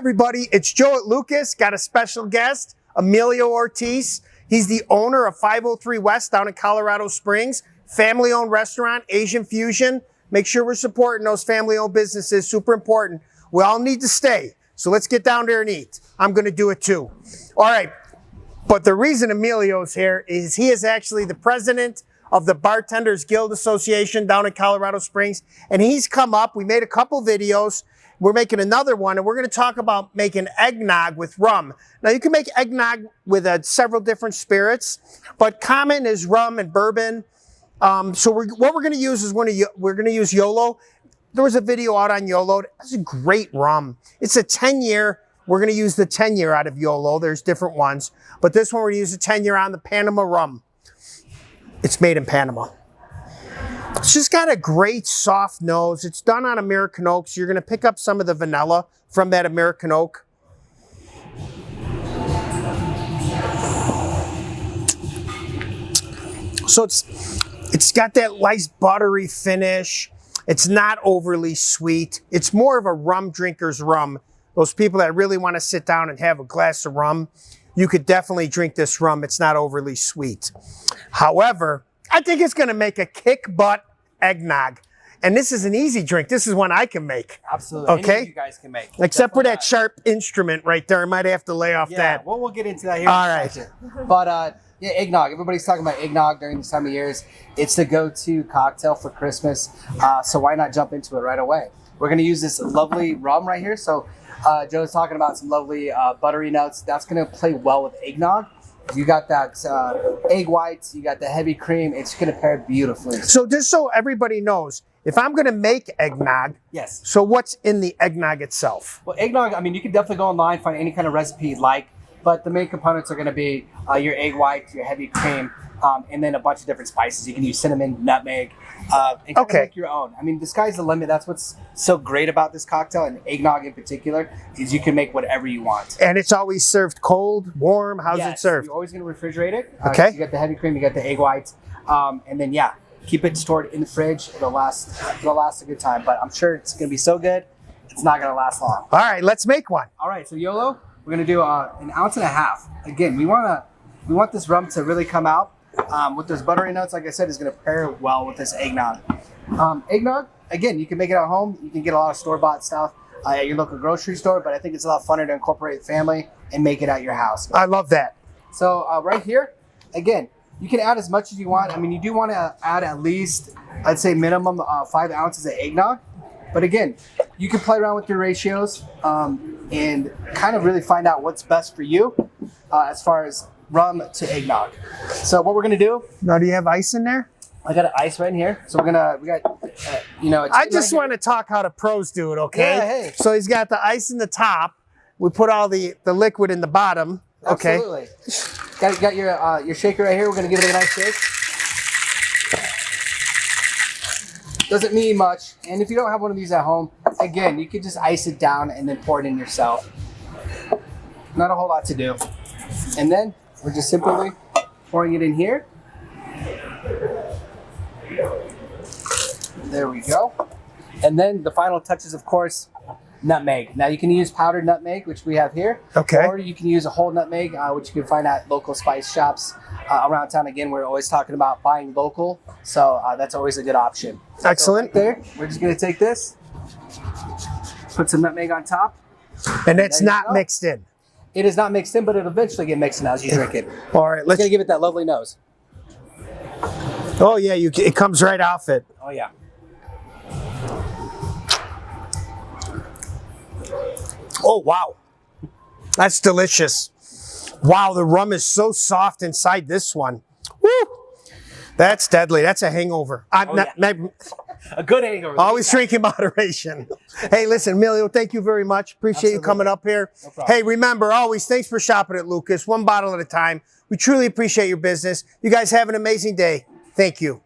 everybody, it's Joe at Lucas. Got a special guest, Emillio Ortiz. He's the owner of 503 West down in Colorado Springs. Family-owned restaurant, Asian Fusion. Make sure we're supporting those family-owned businesses, super important. We all need to stay, so let's get down there and eat. I'm gonna do it too. All right, but the reason Emillio's here is he is actually the president of the Bartenders Guild Association down in Colorado Springs, and he's come up, we made a couple videos, we're making another one, and we're gonna talk about making eggnog with rum. Now you can make eggnog with several different spirits, but common is rum and bourbon. So what we're gonna use is we're gonna use YOLO. There was a video out on YOLO. That's a great rum. It's a 10-year. We're gonna use the 10-year out of YOLO. There's different ones, but this one we're gonna use the 10-year on the Panama rum. It's made in Panama. It's just got a great soft nose. It's done on American oak, so you're gonna pick up some of the vanilla from that American oak. So it's got that nice buttery finish. It's not overly sweet. It's more of a rum drinker's rum. Those people that really want to sit down and have a glass of rum, you could definitely drink this rum. It's not overly sweet. However, I think it's going to make a kick-butt eggnog. And this is an easy drink. This is one I can make. Absolutely. Okay? Any of you guys can make. Except for that sharp instrument right there. I might have to lay off that. Well, we'll get into that here All in a right. second. But yeah, eggnog. Everybody's talking about eggnog during this time of years. It's the go-to cocktail for Christmas. So why not jump into it right away? We're going to use this lovely rum right here. So Joe's talking about some lovely buttery notes. That's going to play well with eggnog. You got that egg whites, you got the heavy cream. It's going to pair beautifully. So just so everybody knows, if I'm going to make eggnog, yes. So what's in the eggnog itself? Well, eggnog, I mean, you can definitely go online, find any kind of recipe you'd like, but the main components are going to be your egg whites, your heavy cream, and then a bunch of different spices. You can use cinnamon, nutmeg, and kind of make your own. I mean, the sky's the limit. That's what's so great about this cocktail, and eggnog in particular, is you can make whatever you want. And it's always served cold, warm? How's it served? You're always going to refrigerate it. Okay. You got the heavy cream, you got the egg whites, and then, keep it stored in the fridge. It'll last a good time, but I'm sure it's going to be so good, it's not going to last long. All right, let's make one. All right, so YOLO, we're going to do 1.5 ounces. Again, we want this rum to really come out. With those buttery notes, like I said, is going to pair well with this eggnog. Eggnog, again, you can make it at home. You can get a lot of store-bought stuff at your local grocery store, but I think it's a lot funner to incorporate family and make it at your house. I love that. So right here, again, you can add as much as you want. I mean, you do want to add at least, I'd say minimum 5 ounces of eggnog. But again, you can play around with your ratios and kind of really find out what's best for you as far as rum to eggnog. So what we're gonna do? Now, do you have ice in there? I got an ice right in here. So we got, I just want to talk how the pros do it, okay? Yeah, hey. So he's got the ice in the top. We put all the liquid in the bottom. Okay. Absolutely. Got your shaker right here. We're gonna give it a nice shake. Doesn't need much. And if you don't have one of these at home, again, you could just ice it down and then pour it in yourself. Not a whole lot to do. And then we're just simply pouring it in here. There we go. And then the final touches, of course, nutmeg. Now you can use powdered nutmeg, which we have here. Okay. Or you can use a whole nutmeg, which you can find at local spice shops around town. Again, we're always talking about buying local, so that's always a good option. Excellent. So right there, we're just going to take this, put some nutmeg on top. And it's not mixed in. It is not mixed in, but it'll eventually get mixed in as you drink it. All right, It's going to give it that lovely nose. Oh yeah, it comes right off it. Oh yeah. Oh wow, that's delicious. Wow, the rum is so soft inside this one. Woo! That's deadly. That's a hangover. A good hangover. Always drink in moderation. Hey, listen, Emillio, thank you very much. Appreciate you coming up here. No problem. Hey, remember, always, thanks for shopping at Lucas. One bottle at a time. We truly appreciate your business. You guys have an amazing day. Thank you.